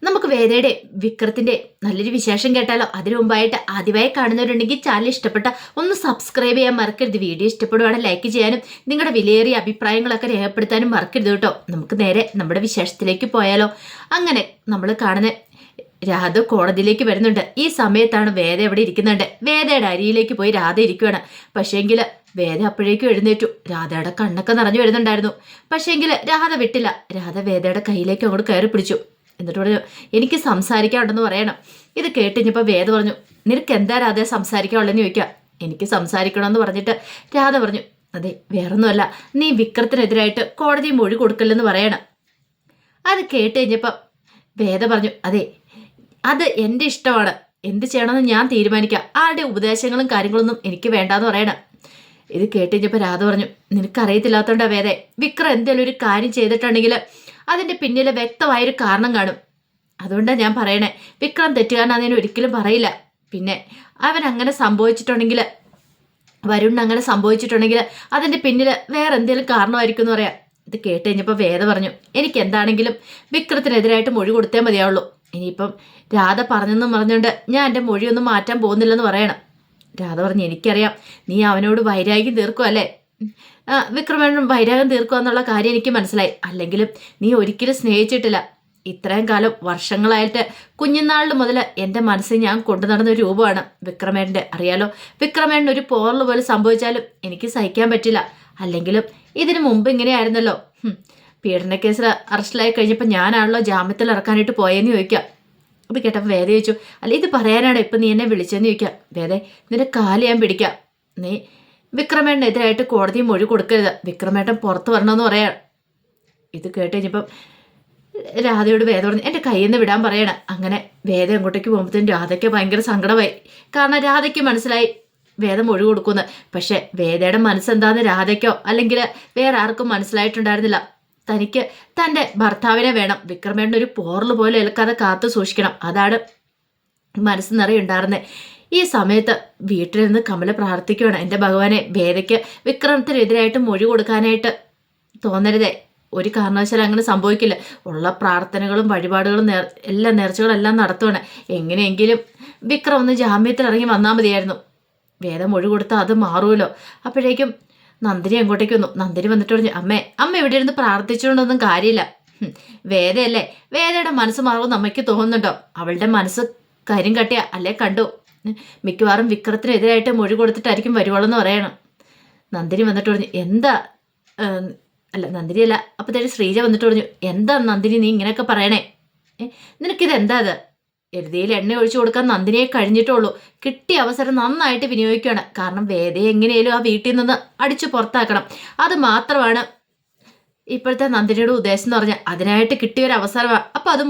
നമുക്ക് വേദയുടെ വിക്രത്തിന്റെ നല്ലൊരു വിശേഷം കേട്ടാലോ? അതിനു മുമ്പായിട്ട് ആദ്യമായി കാണുന്നവരുണ്ടെങ്കിൽ ചാനൽ ഇഷ്ടപ്പെട്ട ഒന്ന് സബ്സ്ക്രൈബ് ചെയ്യാൻ മറക്കരുത്. വീഡിയോ ഇഷ്ടപ്പെടുവാണെങ്കിൽ ലൈക്ക് ചെയ്യാനും നിങ്ങളുടെ വിലയേറിയ അഭിപ്രായങ്ങളൊക്കെ രേഖപ്പെടുത്താനും മറക്കരുത് കേട്ടോ. നമുക്ക് നേരെ നമ്മുടെ വിശേഷത്തിലേക്ക് പോയാലോ? അങ്ങനെ നമ്മൾ കാണുന്ന രാധ കോടതിയിലേക്ക് വരുന്നുണ്ട്. ഈ സമയത്താണ് വേദ എവിടെ ഇരിക്കുന്നുണ്ട്. വേദയുടെ അരിയിലേക്ക് പോയി രാധ ഇരിക്കുകയാണ്. പക്ഷേങ്കിൽ വേദ അപ്പോഴേക്കും എഴുന്നേറ്റു. രാധയുടെ കണ്ണൊക്കെ നിറഞ്ഞു വരുന്നുണ്ടായിരുന്നു. പക്ഷേങ്കിൽ രാധ വിട്ടില്ല. രാധ വേദയുടെ കയ്യിലേക്ക് അങ്ങോട്ട് കയറി പിടിച്ചു. എന്നിട്ട് പറഞ്ഞു, എനിക്ക് സംസാരിക്കാനുണ്ടെന്ന് പറയണം. ഇത് കേട്ടുകഴിഞ്ഞപ്പോൾ വേദ പറഞ്ഞു, നിനക്ക് എന്താ രാധ സംസാരിക്കാനുള്ളതെന്ന് ചോദിക്കാം. എനിക്ക് സംസാരിക്കണമെന്ന് പറഞ്ഞിട്ട് രാധ പറഞ്ഞു, അതെ വേറൊന്നുമല്ല, നീ വിക്രത്തിനെതിരായിട്ട് കോടതി മൊഴി കൊടുക്കില്ലെന്ന് പറയണം. അത് കേട്ടുകഴിഞ്ഞപ്പോൾ വേദ പറഞ്ഞു, അതെ അത് എൻ്റെ ഇഷ്ടമാണ്, എന്ത് ചെയ്യണമെന്ന് ഞാൻ തീരുമാനിക്കാം, ആരുടെ ഉപദേശങ്ങളും കാര്യങ്ങളൊന്നും എനിക്ക് വേണ്ടാന്ന് പറയണം. ഇത് കേട്ടുകഴിഞ്ഞപ്പോൾ രാധ പറഞ്ഞു, നിനക്കറിയത്തില്ലാത്തതുകൊണ്ടാ വേദ, വിക്രം എന്തെങ്കിലും ഒരു കാര്യം ചെയ്തിട്ടുണ്ടെങ്കിൽ അതിൻ്റെ പിന്നിൽ വ്യക്തമായൊരു കാരണം കാണും. അതുകൊണ്ടാണ് ഞാൻ പറയണേ, വിക്രം തെറ്റുകാരനാണെന്ന് ഒരിക്കലും പറയില്ല. പിന്നെ അവൻ അങ്ങനെ സംഭവിച്ചിട്ടുണ്ടെങ്കിൽ, വരുൺ അങ്ങനെ സംഭവിച്ചിട്ടുണ്ടെങ്കിൽ അതിൻ്റെ പിന്നിൽ വേറെ എന്തെങ്കിലും കാരണമായിരിക്കും എന്ന് പറയാം. ഇത് കേട്ട് കഴിഞ്ഞപ്പോൾ വേദ പറഞ്ഞു, എനിക്ക് എന്താണെങ്കിലും വിക്രത്തിനെതിരായിട്ട് മൊഴി കൊടുത്തേ മതിയാവുള്ളൂ. ഇനിയിപ്പം രാധ പറഞ്ഞെന്നും പറഞ്ഞുകൊണ്ട് ഞാൻ എൻ്റെ മൊഴിയൊന്നും മാറ്റാൻ പോകുന്നില്ലെന്ന് പറയണം. രാധ പറഞ്ഞു, എനിക്കറിയാം നീ അവനോട് വൈരാഗ്യം തീർക്കുമല്ലേ, വിക്രമേണൻ വൈരാഗ്യം തീർക്കുക എന്നുള്ള കാര്യം എനിക്ക് മനസ്സിലായി. അല്ലെങ്കിലും നീ ഒരിക്കലും സ്നേഹിച്ചിട്ടില്ല. ഇത്രയും കാലം വർഷങ്ങളായിട്ട് കുഞ്ഞുനാളിൽ മുതൽ എൻ്റെ മനസ്സിൽ ഞാൻ കൊണ്ടു നടന്ന ഒരു രൂപമാണ് വിക്രമേണൻ്റെ. അറിയാലോ, വിക്രമേണൻ ഒരു പോറൽ പോലെ സംഭവിച്ചാലും എനിക്ക് സഹിക്കാൻ പറ്റില്ല. അല്ലെങ്കിലും ഇതിനു മുമ്പ് ഇങ്ങനെയായിരുന്നല്ലോ. പീഡന കേസിൽ അറസ്റ്റിലായി കഴിഞ്ഞപ്പോൾ ഞാനാണല്ലോ ജാമ്യത്തിൽ ഇറക്കാനായിട്ട് പോയെന്ന് ചോദിക്കാം. അത് കേട്ടപ്പോൾ വേദ ചോദിച്ചു, അല്ല ഇത് പറയാനാണ് ഇപ്പം നീ എന്നെ വിളിച്ചതെന്ന് ചോദിക്കാം. വേദേ, നിന്റെ കാല് ഞാൻ പിടിക്കാം. നീ വിക്രമേട്ടനെതിരായിട്ട് കോടതി മൊഴി കൊടുക്കരുത്, വിക്രമേട്ടൻ പുറത്ത് വരണമെന്ന് പറയാം. ഇത് കേട്ട് കഴിഞ്ഞപ്പം രാധയോട് വേദ പറഞ്ഞു, എൻ്റെ കയ്യിൽ നിന്ന് വിടാൻ പറയണം. അങ്ങനെ വേദ അങ്ങോട്ടേക്ക് പോകുമ്പോഴത്തേനും രാധയ്ക്ക് ഭയങ്കര സങ്കടമായി. കാരണം രാധയ്ക്ക് മനസ്സിലായി വേദ മൊഴി കൊടുക്കുന്നു. പക്ഷെ വേദയുടെ മനസ്സെന്താന്ന് രാധയ്ക്കോ അല്ലെങ്കിൽ വേറെ ആർക്കും മനസ്സിലായിട്ടുണ്ടായിരുന്നില്ല. തനിക്ക് തൻ്റെ ഭർത്താവിനെ വേണം, വിക്രമേട്ടനൊരു പോറൽ പോലെ ഏൽക്കാതെ കാത്തു സൂക്ഷിക്കണം, അതാണ് മനസ്സ് നിറയുണ്ടായിരുന്നത്. ഈ സമയത്ത് വീട്ടിൽ നിന്ന് കമല പ്രാർത്ഥിക്കുകയാണ്, എൻ്റെ ഭഗവാനെ, വേദയ്ക്ക് വിക്രമത്തിനെതിരായിട്ട് മൊഴി കൊടുക്കാനായിട്ട് തോന്നരുതേ, ഒരു കാരണവശാലും അങ്ങനെ സംഭവിക്കില്ല. ഉള്ള പ്രാർത്ഥനകളും വഴിപാടുകളും എല്ലാ നേർച്ചകളെല്ലാം നടത്തുകയാണ്. എങ്ങനെയെങ്കിലും വിക്രം ഒന്ന് ജാമ്യത്തിൽ ഇറങ്ങി വന്നാൽ മതിയായിരുന്നു. വേദ മൊഴി കൊടുത്താൽ അത് മാറുമല്ലോ. അപ്പോഴേക്കും നന്ദിനി അങ്ങോട്ടേക്ക് വന്നു. നന്ദിനി വന്നിട്ട് പറഞ്ഞു, അമ്മ ഇവിടെ ഇരുന്ന് പ്രാർത്ഥിച്ചുകൊണ്ടൊന്നും കാര്യമില്ല. വേദയല്ലേ, വേദയുടെ മനസ്സ് മാറുമെന്ന് അമ്മയ്ക്ക് തോന്നുന്നുണ്ടോ? അവളുടെ മനസ്സ് കാര്യം കട്ടിയ അല്ലേ കണ്ടു. മിക്കവാറും വിക്രത്തിനെതിരായിട്ട് മൊഴി കൊടുത്തിട്ടായിരിക്കും വരുവോളെന്ന് പറയണം. നന്ദിനി വന്നിട്ട് പറഞ്ഞു, എന്താ അല്ല നന്ദിനി അല്ല, അപ്പോഴത്തേക്ക് ശ്രീജ വന്നിട്ട് പറഞ്ഞു, എന്താ നന്ദിനി നീ ഇങ്ങനെയൊക്കെ പറയണേ, നിനക്കിത് എന്താ? അത് എരുതിയിൽ എണ്ണ ഒഴിച്ചു കൊടുക്കാൻ നന്ദിനിയെ കഴിഞ്ഞിട്ടുള്ളൂ. കിട്ടിയ അവസരം നന്നായിട്ട് വിനിയോഗിക്കുകയാണ്. കാരണം വേദയെ എങ്ങനെയാലും ആ വീട്ടിൽ നിന്ന് അടിച്ചു പുറത്താക്കണം, അത് മാത്രമാണ് ഇപ്പോഴത്തെ നന്ദിനിയുടെ ഉദ്ദേശം എന്ന് പറഞ്ഞാൽ. അതിനായിട്ട് കിട്ടിയൊരു അവസരമാണ്, അപ്പം അത്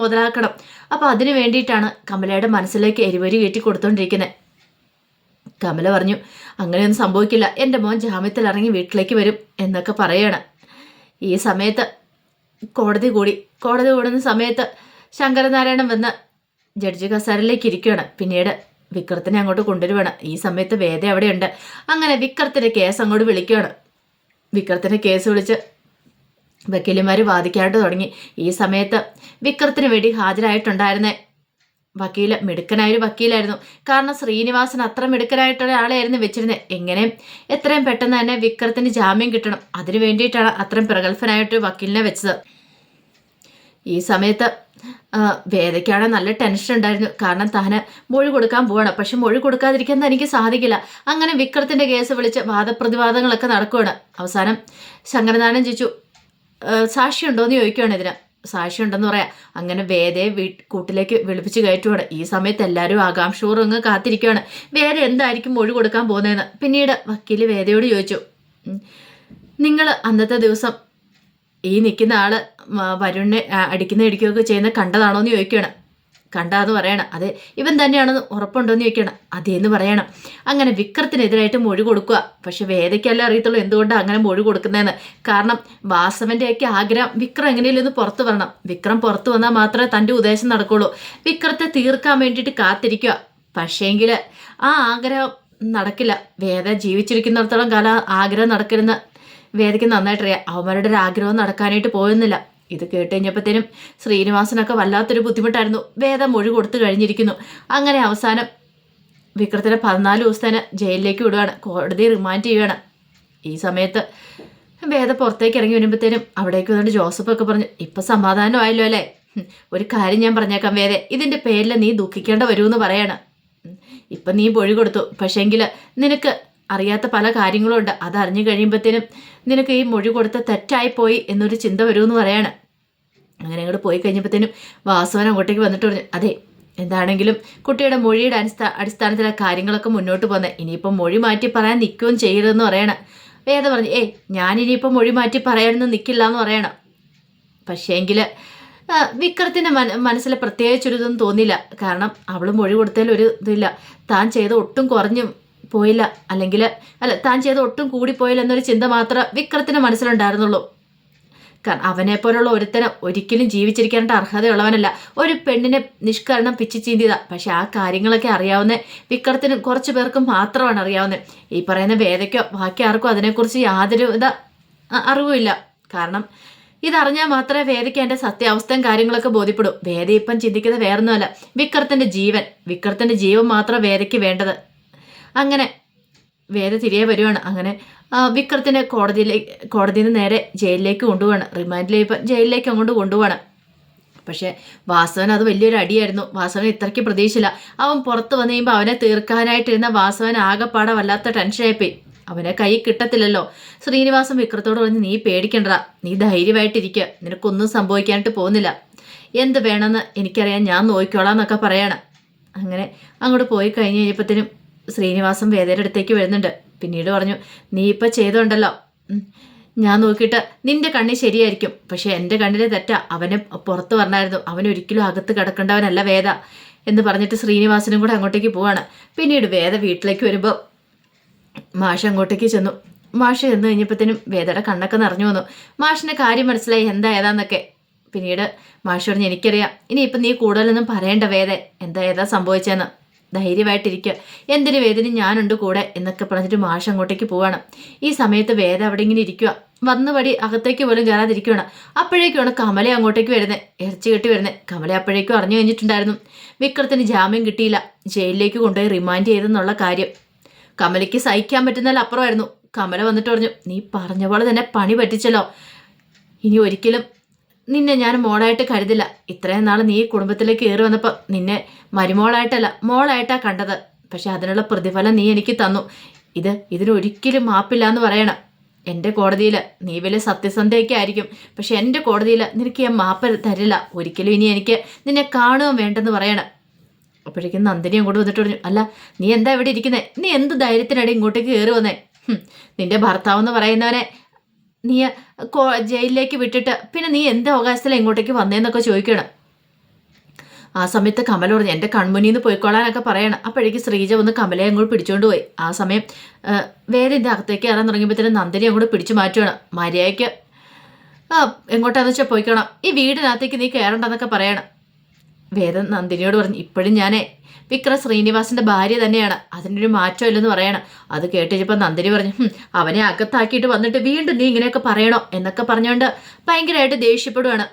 മുതലാക്കണം. അപ്പം അതിനു വേണ്ടിയിട്ടാണ് കമലയുടെ മനസ്സിലേക്ക് എരിവരി കയറ്റി കൊടുത്തോണ്ടിരിക്കുന്നത്. കമല പറഞ്ഞു, അങ്ങനെയൊന്നും സംഭവിക്കില്ല, എൻ്റെ മോൻ ജാമ്യത്തിൽ ഇറങ്ങി വീട്ടിലേക്ക് വരും എന്നൊക്കെ പറയാണ്. ഈ സമയത്ത് കോടതി കൂടുന്ന സമയത്ത് ശങ്കരനാരായണൻ വന്ന് ജഡ്ജി കസാരയിലേക്ക് ഇരിക്കുകയാണ്. പിന്നീട് വിക്രത്തിനെ അങ്ങോട്ട് കൊണ്ടുവരുവാണ്. ഈ സമയത്ത് വേദ അവിടെയുണ്ട്. അങ്ങനെ വിക്രത്തിൻ്റെ കേസ് അങ്ങോട്ട് വിളിക്കുകയാണ്. വിക്രത്തിൻ്റെ കേസ് വിളിച്ച് വക്കീലുമാർ വാദിക്കാനായിട്ട് തുടങ്ങി. ഈ സമയത്ത് വിക്രത്തിന് വേണ്ടി ഹാജരായിട്ടുണ്ടായിരുന്നേ വക്കീല് മിടുക്കനായൊരു വക്കീലായിരുന്നു. കാരണം ശ്രീനിവാസൻ അത്ര മിടുക്കനായിട്ടുള്ള ആളെയായിരുന്നു വെച്ചിരുന്നത്. എങ്ങനെയും എത്രയും പെട്ടെന്ന് തന്നെ വിക്രത്തിന് ജാമ്യം കിട്ടണം, അതിനു വേണ്ടിയിട്ടാണ് അത്രയും പ്രഗത്ഭനായിട്ട് വക്കീലിനെ വെച്ചത്. ഈ സമയത്ത് വേദയ്ക്കാണ് നല്ല ടെൻഷൻ ഉണ്ടായിരുന്നു. കാരണം താന് മൊഴി കൊടുക്കാൻ പോവാണ്. പക്ഷെ മൊഴി കൊടുക്കാതിരിക്കാൻ തനിക്ക് സാധിക്കില്ല. അങ്ങനെ വിക്രത്തിൻ്റെ കേസ് വിളിച്ച് വാദപ്രതിവാദങ്ങളൊക്കെ നടക്കുകയാണ്. അവസാനം ശങ്കരനാരായണൻ ചോദിച്ചു, സാക്ഷിയുണ്ടോയെന്ന് ചോദിക്കുകയാണ്. ഇതിന് സാക്ഷിയുണ്ടെന്ന് പറയാം. അങ്ങനെ വേദയെ കൂട്ടിലേക്ക് വിളിപ്പിച്ച് കയറ്റുവാണ്. ഈ സമയത്ത് എല്ലാവരും ആകാംക്ഷപൂർവ്വം അങ്ങ് കാത്തിരിക്കുകയാണ്, വേദ എന്തായിരിക്കും മൊഴി കൊടുക്കാൻ പോകുന്നതെന്ന്. പിന്നീട് വക്കീല് വേദയോട് ചോദിച്ചു, നിങ്ങൾ അന്നത്തെ ദിവസം ഈ നിൽക്കുന്ന ആള് വരുണിനെ ഇടിക്കുകയൊക്കെ ചെയ്യുന്ന കണ്ടതാണോ എന്ന് ചോദിക്കുകയാണ്. കണ്ടാന്ന് പറയണം. അതെ, ഇവൻ തന്നെയാണെന്ന് ഉറപ്പുണ്ടോയെന്ന് ചോദിക്കണം. അതേന്ന് പറയണം. അങ്ങനെ വിക്രത്തിനെതിരായിട്ട് മൊഴി കൊടുക്കുക. പക്ഷെ വേദയ്ക്കല്ലേ അറിയത്തുള്ളൂ എന്തുകൊണ്ടാണ് അങ്ങനെ മൊഴി കൊടുക്കുന്നതെന്ന്. കാരണം വാസവൻ്റെയൊക്കെ ആഗ്രഹം വിക്രം എങ്ങനെയും ഒന്ന് പുറത്തു വരണം. വിക്രം പുറത്തു വന്നാൽ മാത്രമേ തൻ്റെ ഉദ്ദേശം നടക്കുള്ളൂ. വിക്രത്തെ തീർക്കാൻ വേണ്ടിയിട്ട് കാത്തിരിക്കുക. പക്ഷേങ്കിൽ ആ ആഗ്രഹം നടക്കില്ല. വേദ ജീവിച്ചിരിക്കുന്നിടത്തോളം കാലം ആഗ്രഹം നടക്കരുന്ന് വേദയ്ക്ക് നന്നായിട്ടറിയാം. അവന്മാരുടെ ഒരു ആഗ്രഹം നടക്കാനായിട്ട് പോകുന്നില്ല. ഇത് കേട്ട് കഴിഞ്ഞപ്പോഴത്തേനും ശ്രീനിവാസനൊക്കെ വല്ലാത്തൊരു ബുദ്ധിമുട്ടായിരുന്നു. വേദ മൊഴി കൊടുത്തു കഴിഞ്ഞിരിക്കുന്നു. അങ്ങനെ അവസാനം വിക്രത്തിനെ 14 ദിവസത്തേന് ജയിലിലേക്ക് വിടുകയാണ്. കോടതി റിമാൻഡ് ചെയ്യുകയാണ്. ഈ സമയത്ത് വേദ പുറത്തേക്ക് ഇറങ്ങി വരുമ്പോഴത്തേനും അവിടേക്ക് വന്നിട്ട് ജോസഫൊക്കെ പറഞ്ഞു, ഇപ്പം സമാധാനമായല്ലോ അല്ലേ? ഒരു കാര്യം ഞാൻ പറഞ്ഞേക്കാം വേദ, ഇതിൻ്റെ പേരിൽ നീ ദുഃഖിക്കേണ്ട വരുമെന്ന് പറയാണ്. ഇപ്പം നീ മൊഴി കൊടുത്തു, പക്ഷേങ്കിൽ നിനക്ക് അറിയാത്ത പല കാര്യങ്ങളും ഉണ്ട്. അതറിഞ്ഞു കഴിയുമ്പോഴത്തേനും നിനക്ക് ഈ മൊഴി കൊടുത്ത തെറ്റായിപ്പോയി എന്നൊരു ചിന്ത വരുമെന്ന് പറയാണ്. അങ്ങനെ അങ്ങോട്ട് പോയി കഴിഞ്ഞപ്പോഴത്തേനും വാസവൻ അങ്ങോട്ടേക്ക് വന്നിട്ട് പറഞ്ഞു, അതെ, എന്താണെങ്കിലും കുട്ടിയുടെ മൊഴിയുടെ അടിസ്ഥാനത്തിലെ കാര്യങ്ങളൊക്കെ മുന്നോട്ട് പോകുന്നത്. ഇനിയിപ്പം മൊഴി മാറ്റി പറയാൻ നിൽക്കുകയും ചെയ്യരുതെന്ന് പറയണം. വേദ പറഞ്ഞു, ഞാനിനിയിപ്പം മൊഴി മാറ്റി പറയാനൊന്നും നിൽക്കില്ല എന്ന് പറയണം. പക്ഷേങ്കിൽ വിക്രത്തിൻ്റെ മനസ്സിൽ പ്രത്യേകിച്ചൊരിതൊന്നും തോന്നിയില്ല. കാരണം അവൾ മൊഴി കൊടുത്തതിൽ ഒരു ഇതില്ല. താൻ ചെയ്ത് ഒട്ടും കുറഞ്ഞു പോയില്ല, അല്ലെങ്കിൽ താൻ ചെയ്ത് ഒട്ടും കൂടിപ്പോയില്ല എന്നൊരു ചിന്ത മാത്രമേ വിക്രത്തിൻ്റെ മനസ്സിലുണ്ടായിരുന്നുള്ളൂ. കാരണം അവനെപ്പോലുള്ള ഒരുത്തനെ ഒരിക്കലും ജീവിച്ചിരിക്കാനായിട്ട് അർഹതയുള്ളവനല്ല. ഒരു പെണ്ണിനെ നിഷ്കരണം പിച്ചു ചീന്തിയതാ. പക്ഷെ ആ കാര്യങ്ങളൊക്കെ അറിയാവുന്ന വിക്രത്തിന് കുറച്ച് പേർക്ക് മാത്രമാണ് അറിയാവുന്നത്. ഈ പറയുന്ന വേദയ്ക്കോ ബാക്കി ആർക്കും അതിനെക്കുറിച്ച് യാതൊരു അറിവുമില്ല. കാരണം ഇതറിഞ്ഞാൽ മാത്രമേ വേദയ്ക്ക് എൻ്റെ സത്യാവസ്ഥയും കാര്യങ്ങളൊക്കെ ബോധ്യപ്പെടൂ. വേദ ഇപ്പം ചിന്തിക്കുന്നത് വേറൊന്നുമല്ല, വിക്രത്തിൻ്റെ ജീവൻ മാത്രം വേദയ്ക്ക് വേണ്ടത്. അങ്ങനെ വേദ തിരികെ വരുവാണ്. അങ്ങനെ വിക്രത്തിനെ കോടതിയിൽ നിന്ന് നേരെ ജയിലിലേക്ക് കൊണ്ടുപോവാണ്. റിമാൻഡിലേക്ക് ജയിലിലേക്ക് അങ്ങോട്ട് കൊണ്ടുപോവാണ്. പക്ഷേ വാസവൻ അത് വലിയൊരു അടിയായിരുന്നു. വാസവൻ ഇത്രയ്ക്ക് പ്രതീക്ഷയില്ല. അവൻ പുറത്ത് വന്നു കഴിയുമ്പോൾ അവനെ തീർക്കാനായിട്ടിരുന്ന വാസവൻ ആകെപ്പാടെ വല്ലാത്ത ടെൻഷനായിപ്പോയി. അവനെ കൈ കിട്ടത്തില്ലല്ലോ. ശ്രീനിവാസൻ വിക്രത്തോട് പറഞ്ഞ്, നീ പേടിക്കണ്ട, നീ ധൈര്യമായിട്ടിരിക്കുക, നിനക്കൊന്നും സംഭവിക്കാനായിട്ട് പോകുന്നില്ല, എന്ത് വേണമെന്ന് എനിക്കറിയാം, ഞാൻ നോക്കിക്കോളാം എന്നൊക്കെ പറയാണ്. അങ്ങനെ അങ്ങോട്ട് പോയി കഴിഞ്ഞ് കഴിഞ്ഞപ്പോഴത്തേനും ശ്രീനിവാസൻ വേദയുടെ അടുത്തേക്ക് വരുന്നുണ്ട്. പിന്നീട് പറഞ്ഞു, നീ ഇപ്പം ചെയ്തോണ്ടല്ലോ, ഞാൻ നോക്കിയിട്ട് നിന്റെ കണ്ണി ശരിയായിരിക്കും, പക്ഷെ എൻ്റെ കണ്ണിലെ തെറ്റാ. അവനെ പുറത്ത് പറഞ്ഞായിരുന്നു, അവനൊരിക്കലും അകത്ത് കിടക്കേണ്ടവനല്ല വേദ എന്ന് പറഞ്ഞിട്ട് ശ്രീനിവാസനും കൂടെ അങ്ങോട്ടേക്ക് പോവാണ്. പിന്നീട് വേദ വീട്ടിലേക്ക് വരുമ്പോൾ മാഷ് അങ്ങോട്ടേക്ക് ചെന്നു. മാഷ് ചെന്ന് കഴിഞ്ഞപ്പോഴത്തേനും വേദയുടെ കണ്ണൊക്കെ നിറഞ്ഞു വന്നു. മാഷിൻ്റെ കാര്യം മനസ്സിലായി, എന്താ ഏതാന്നൊക്കെ. പിന്നീട് മാഷ് പറഞ്ഞു, എനിക്കറിയാം, ഇനിയിപ്പം നീ കൂടുതലൊന്നും പറയേണ്ട വേദ, ഏതാ സംഭവിച്ചതെന്ന്, ധൈര്യമായിട്ടിരിക്കുക, എന്തിനു വേദന ഞാനുണ്ട് കൂടെ എന്നൊക്കെ പറഞ്ഞിട്ട് മാഷ് അങ്ങോട്ടേക്ക് പോവാണ്. ഈ സമയത്ത് വേദ അവിടെ ഇങ്ങനെ ഇരിക്കുക, വന്നുപടി അകത്തേക്ക് പോലും കയറാതിരിക്കുകയാണ്. അപ്പോഴേക്കുമാണ് കമല അങ്ങോട്ടേക്ക് വരുന്നത്, ഇറച്ചി കെട്ടി വരുന്നത്. കമല അപ്പോഴേക്കും അറിഞ്ഞു കഴിഞ്ഞിട്ടുണ്ടായിരുന്നു വിക്രത്തിന് ജാമ്യം കിട്ടിയില്ല, ജയിലിലേക്ക് കൊണ്ടുപോയി റിമാൻഡ് ചെയ്തെന്നുള്ള കാര്യം. കമലയ്ക്ക് സഹിക്കാൻ പറ്റുന്നതിൽ അപ്പുറമായിരുന്നു. കമല വന്നിട്ട് പറഞ്ഞു, നീ പറഞ്ഞ പോലെ തന്നെ പണി പറ്റിച്ചല്ലോ, ഇനി ഒരിക്കലും നിന്നെ ഞാൻ മോളായിട്ട് കരുതില്ല. ഇത്രയും നാൾ നീ കുടുംബത്തിലേക്ക് കയറി വന്നപ്പോൾ നിന്നെ മരുമോളായിട്ടല്ല മോളായിട്ടാണ് കണ്ടത്. പക്ഷെ അതിനുള്ള പ്രതിഫലം നീ എനിക്ക് തന്നു. ഇതിനൊരിക്കലും മാപ്പില്ല എന്ന് പറയണം. എൻ്റെ കോടതിയിൽ നീ വലിയ സത്യസന്ധയൊക്കെ ആയിരിക്കും, പക്ഷെ എൻ്റെ കോടതിയിൽ നിനക്ക് ഞാൻ മാപ്പ് തരില്ല. ഒരിക്കലും ഇനി എനിക്ക് നിന്നെ കാണുകയും വേണ്ടെന്ന് പറയണം. അപ്പോഴേക്കും നന്ദിനി അങ്ങോട്ട് വന്നിട്ട് പറഞ്ഞു, അല്ല നീ എന്താ ഇവിടെ ഇരിക്കുന്നത്? നീ എന്ത് ധൈര്യത്തിനടി ഇങ്ങോട്ടേക്ക് കയറി വന്നേ? നിന്റെ ഭർത്താവെന്ന് പറയുന്നവനെ നീ ജയിലിലേക്ക് വിട്ടിട്ട് പിന്നെ നീ എന്ത് അവകാശത്തിലാണ് ഇങ്ങോട്ടേക്ക് വന്നേന്നൊക്കെ ചോദിക്കണം. ആ സമയത്ത് കമല പറഞ്ഞു, എൻ്റെ കൺമുനിന്ന് പോയിക്കോളാനൊക്കെ പറയണം. അപ്പോഴേക്ക് ശ്രീജ വന്ന് കമലയെ അങ്ങോട്ട് പിടിച്ചുകൊണ്ട് പോയി. ആ സമയം വേദൻ്റെ അകത്തേക്ക് കയറാൻ തുടങ്ങിയപ്പോഴത്തേനും നന്ദിനി അങ്ങോട്ട് പിടിച്ചു മാറ്റുകയാണ്. മര്യാദയ്ക്ക് എങ്ങോട്ടാന്ന് വെച്ചാൽ പോയിക്കണം, ഈ വീടിനകത്തേക്ക് നീ കയറണ്ടെന്നൊക്കെ പറയണം. വേദൻ നന്ദിനിയോട് പറഞ്ഞു, ഇപ്പോഴും ഞാനേ വിക്രം ശ്രീനിവാസിൻ്റെ ഭാര്യ തന്നെയാണ്, അതിനൊരു മാറ്റമില്ലെന്ന് പറയണം. അത് കേട്ടിപ്പോൾ നന്ദിനി പറഞ്ഞു, അവനെ അകത്താക്കിയിട്ട് വന്നിട്ട് വീണ്ടും നീ ഇങ്ങനെയൊക്കെ പറയണോ എന്നൊക്കെ പറഞ്ഞുകൊണ്ട് ഭയങ്കരമായിട്ട് ദേഷ്യപ്പെടുവാണ്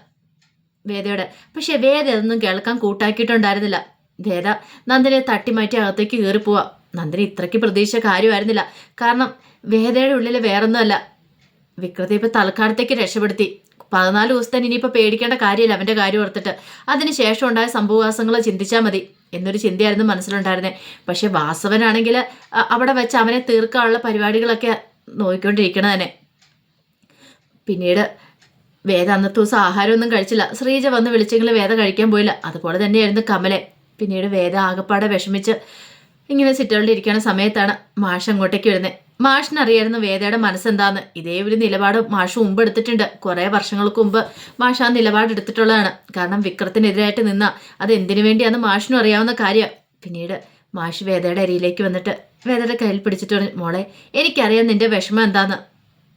വേദയോട്. പക്ഷേ വേദ അതൊന്നും കേൾക്കാൻ കൂട്ടാക്കിയിട്ടുണ്ടായിരുന്നില്ല. വേദ നന്ദിനിയെ തട്ടിമാറ്റി അകത്തേക്ക് കയറിപ്പോവാ. നന്ദിനി ഇത്രയ്ക്ക് പ്രതീക്ഷിച്ച കാര്യമായിരുന്നില്ല. കാരണം വേദയുടെ ഉള്ളിൽ വേറൊന്നുമല്ല, വിക്രത്തെ ഇപ്പോൾ തൽക്കാലത്തേക്ക് രക്ഷപ്പെടുത്തി. 14 ദിവസത്തേന് ഇനിയിപ്പോൾ പേടിക്കേണ്ട കാര്യമില്ല അവൻ്റെ കാര്യം ഓർത്തിട്ട്. അതിനുശേഷം ഉണ്ടായ സംഭവവാസങ്ങൾ ചിന്തിച്ചാൽ മതി എന്നൊരു ചിന്തയായിരുന്നു മനസ്സിലുണ്ടായിരുന്നത്. പക്ഷെ വാസവനാണെങ്കിൽ അവിടെ വെച്ച് അവനെ തീർക്കാനുള്ള പരിപാടികളൊക്കെ നോക്കിക്കൊണ്ടിരിക്കണം തന്നെ. പിന്നീട് വേദ അന്നത്തെ ദിവസം ആഹാരമൊന്നും കഴിച്ചില്ല. ശ്രീജ വന്ന് വിളിച്ചെങ്കിലും വേദ കഴിക്കാൻ പോയില്ല. അതുപോലെ തന്നെയായിരുന്നു കമലെ. പിന്നീട് വേദ ആകപ്പാടെ വിഷമിച്ച് ഇങ്ങനെ സിറ്റൗട്ടിൽ ഇരിക്കുന്ന സമയത്താണ് മാഷ് അങ്ങോട്ടേക്ക് വരുന്നത്. മാഷിനറിയായിരുന്നു വേദയുടെ മനസ്സെന്താന്ന്. ഇതേ ഒരു നിലപാട് മാഷ് മുമ്പ് എടുത്തിട്ടുണ്ട്. കുറേ വർഷങ്ങൾക്ക് മുമ്പ് മാഷ് ആ നിലപാട് എടുത്തിട്ടുള്ളതാണ്. കാരണം വിക്രത്തിനെതിരായിട്ട് നിന്ന അത് എന്തിനു വേണ്ടിയാന്ന് മാഷിനും അറിയാവുന്ന കാര്യം. പിന്നീട് മാഷ് വേദയുടെ അരിയിലേക്ക് വന്നിട്ട് വേദയുടെ കയ്യിൽ പിടിച്ചിട്ട് പറഞ്ഞു, മോളെ എനിക്കറിയാം നിന്റെ വിഷമം എന്താന്ന്,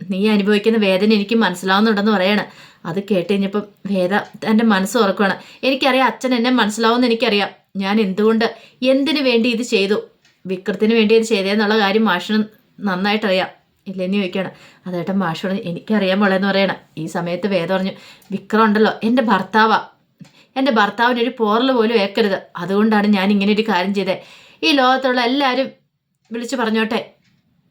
നീ അനുഭവിക്കുന്ന വേദന എനിക്ക് മനസ്സിലാവുന്നുണ്ടെന്ന് പറയാണ്. അത് കേട്ട് കഴിഞ്ഞപ്പം വേദ എൻ്റെ മനസ്സ് ഉറക്കുകയാണ്. എനിക്കറിയാം അച്ഛൻ എന്നെ മനസ്സിലാവുമെന്ന് എനിക്കറിയാം. ഞാൻ എന്തുകൊണ്ട് എന്തിനു വേണ്ടി ഇത് ചെയ്തു, വിക്രത്തിന് വേണ്ടി ഇത് ചെയ്തതെന്നുള്ള കാര്യം മാഷിന് നന്നായിട്ടറിയാം. ഇല്ലെന്ന് ചോദിക്കണം. അതേട്ടൻ മാഷ് പറഞ്ഞു എനിക്കറിയാൻ മോളെന്ന് പറയണം. ഈ സമയത്ത് വേദം പറഞ്ഞു വിക്രം ഉണ്ടല്ലോ എൻ്റെ ഭർത്താവാ, എൻ്റെ ഭർത്താവിനൊരു പോറൽ പോലും ഏക്കരുത്. അതുകൊണ്ടാണ് ഞാൻ ഇങ്ങനെ ഒരു കാര്യം ചെയ്തത്. ഈ ലോകത്തുള്ള എല്ലാവരും വിളിച്ചു പറഞ്ഞോട്ടെ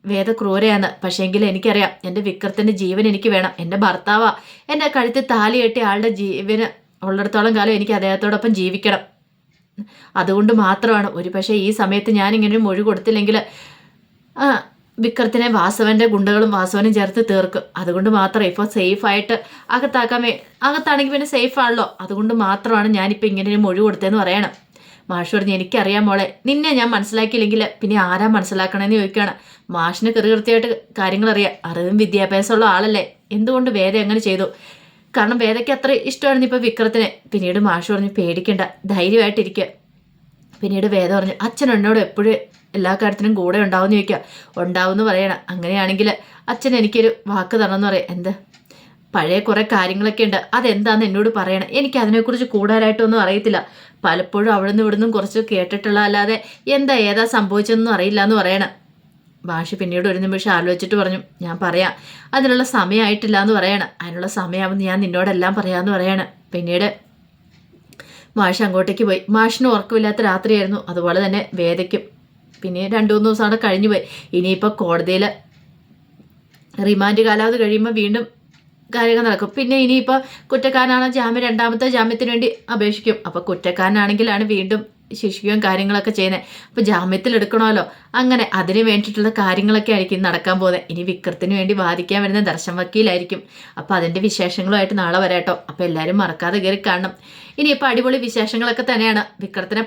വേദ ക്രൂരയാണ്, പക്ഷേങ്കിൽ എനിക്കറിയാം എൻ്റെ വിക്രത്തിൻ്റെ ജീവൻ എനിക്ക് വേണം. എൻ്റെ ഭർത്താവാ, എൻ്റെ കഴുത്തിൽ താലി കെട്ടിയ ആളുടെ ജീവന് ഉള്ളിടത്തോളം കാലം എനിക്ക് അദ്ദേഹത്തോടൊപ്പം ജീവിക്കണം. അതുകൊണ്ട് മാത്രമാണ് ഒരു പക്ഷേ ഈ സമയത്ത് ഞാനിങ്ങനെ ഒരു മൊഴി കൊടുത്തില്ലെങ്കിൽ വിക്രത്തിനെ വാസവൻ്റെ ഗുണ്ടകളും വാസവനും ചേർത്ത് തീർക്കും. അതുകൊണ്ട് മാത്രം ഇപ്പോൾ സേഫായിട്ട് അകത്താണെങ്കിൽ പിന്നെ സേഫ് ആണല്ലോ. അതുകൊണ്ട് മാത്രമാണ് ഞാനിപ്പോൾ ഇങ്ങനെ ഒരു മൊഴി കൊടുത്തതെന്ന് പറയണം. മാഷ് പറഞ്ഞു എനിക്കറിയാം മോളെ, നിന്നെ ഞാൻ മനസ്സിലാക്കിയില്ലെങ്കിൽ പിന്നെ ആരാ മനസ്സിലാക്കണമെന്ന് ചോദിക്കുകയാണ്. മാഷിന് കൃത്യമായിട്ട് കാര്യങ്ങൾ അറിയാം, അറിവും വിദ്യാഭ്യാസമുള്ള ആളല്ലേ. എന്തുകൊണ്ട് വേദ എങ്ങനെ ചെയ്തു? കാരണം വേദയ്ക്ക് അത്ര ഇഷ്ടമായിരുന്നു ഇപ്പോൾ വിക്രത്തിനെ. പിന്നീട് മാഷ് പറഞ്ഞു പേടിക്കണ്ട, ധൈര്യമായിട്ടിരിക്കുക. പിന്നീട് വേദ പറഞ്ഞു അച്ഛൻ എന്നോട് എപ്പോഴും എല്ലാ കാര്യത്തിനും കൂടെ ഉണ്ടാവുമെന്ന് ചോദിക്കുക. ഉണ്ടാവുമെന്ന് പറയണം. അങ്ങനെയാണെങ്കിൽ അച്ഛൻ എനിക്കൊരു വാക്ക് തരണമെന്ന് പറയാം. എന്ത്? പഴയ കുറേ കാര്യങ്ങളൊക്കെ ഉണ്ട്, അതെന്താണെന്ന് എന്നോട് പറയണം. എനിക്ക് അതിനെക്കുറിച്ച് കൂടുതലായിട്ടൊന്നും അറിയത്തില്ല. പലപ്പോഴും അവിടെ നിന്ന് ഇവിടുന്നും കുറച്ച് കേട്ടിട്ടുള്ള അല്ലാതെ ഏതാ സംഭവിച്ചതെന്നും അറിയില്ല എന്ന് പറയണം. മാഷ് പിന്നീട് ഒരു നിമിഷം ആലോചിച്ചിട്ട് പറഞ്ഞു ഞാൻ പറയാം, അതിനുള്ള സമയമായിട്ടില്ല എന്ന് പറയണം. അതിനുള്ള സമയമാകുമ്പോൾ ഞാൻ നിന്നോടെല്ലാം പറയാമെന്ന് പറയണം. പിന്നീട് മാഷ് അങ്ങോട്ടേക്ക് പോയി. മാഷിന് ഉറക്കമില്ലാത്ത രാത്രിയായിരുന്നു, അതുപോലെ തന്നെ വേദയ്ക്കും. പിന്നെ 2-3 ദിവസം അവിടെ കഴിഞ്ഞു പോയി. ഇനിയിപ്പോൾ കോടതിയിൽ റിമാൻഡ് കാലാവധി കഴിയുമ്പോൾ വീണ്ടും കാര്യങ്ങൾ നടക്കും. പിന്നെ ഇനിയിപ്പോൾ കുറ്റക്കാരനാണ് രണ്ടാമത്തെ ജാമ്യത്തിന് വേണ്ടി അപേക്ഷിക്കും. അപ്പോൾ കുറ്റക്കാരനാണെങ്കിലാണ് വീണ്ടും ശിക്ഷിക്കുകയും കാര്യങ്ങളൊക്കെ ചെയ്യുന്നത്. അപ്പോൾ ജാമ്യത്തിൽ എടുക്കണമല്ലോ. അങ്ങനെ അതിന് വേണ്ടിയിട്ടുള്ള കാര്യങ്ങളൊക്കെ ആയിരിക്കും നടക്കാൻ പോകുന്നത്. ഇനി വിക്രത്തിന് വേണ്ടി വാദിക്കാൻ വരുന്ന ദർശൻ വക്കീലായിരിക്കും. അപ്പോൾ അതിൻ്റെ വിശേഷങ്ങളുമായിട്ട് നാളെ വരാട്ടോ. അപ്പോൾ എല്ലാവരും മറക്കാതെ കയറി കാണണം. ഇനിയിപ്പോൾ അടിപൊളി വിശേഷങ്ങളൊക്കെ തന്നെയാണ്. വിക്രത്തിനെ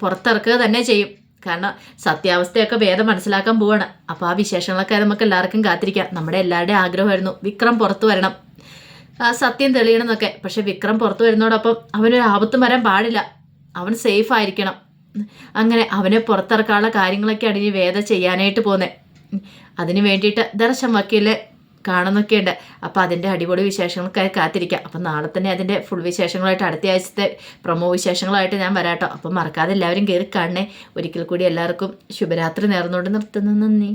പുറത്തിറക്കുക തന്നെ ചെയ്യും. കാരണം സത്യാവസ്ഥയൊക്കെ വേദം മനസ്സിലാക്കാൻ പോവാണ്. അപ്പോൾ ആ വിശേഷങ്ങളൊക്കെ നമുക്ക് എല്ലാവർക്കും കാത്തിരിക്കാം. നമ്മുടെ എല്ലാവരുടെയും ആഗ്രഹമായിരുന്നു വിക്രം പുറത്തു വരണം, സത്യം തെളിയണം എന്നൊക്കെ. പക്ഷെ വിക്രം പുറത്തു വരുന്നതോടൊപ്പം അവനൊരു ആപത്തും വരാൻ പാടില്ല, അവൻ സേഫ് ആയിരിക്കണം. അങ്ങനെ അവനെ പുറത്തിറക്കാനുള്ള കാര്യങ്ങളൊക്കെയാണ് ഇനി വേദ ചെയ്യാനായിട്ട് പോകുന്നത്. അതിന് വേണ്ടിയിട്ട് ദർശൻ വക്കീലെ കാണുന്നൊക്കെ ഉണ്ട്. അപ്പോൾ അതിൻ്റെ അടിപൊളി വിശേഷങ്ങൾക്കായി കാത്തിരിക്കാം. അപ്പം നാളെ തന്നെ അതിൻ്റെ ഫുൾ വിശേഷങ്ങളായിട്ട് അടുത്ത ആഴ്ചത്തെ പ്രൊമോ വിശേഷങ്ങളായിട്ട് ഞാൻ വരാട്ടോ. അപ്പം മറക്കാതെ എല്ലാവരും കയറി കാണണേ. ഒരിക്കൽ കൂടി എല്ലാവർക്കും ശുഭരാത്രി നേർന്നുകൊണ്ട് നിർത്തുന്നു. നന്ദി.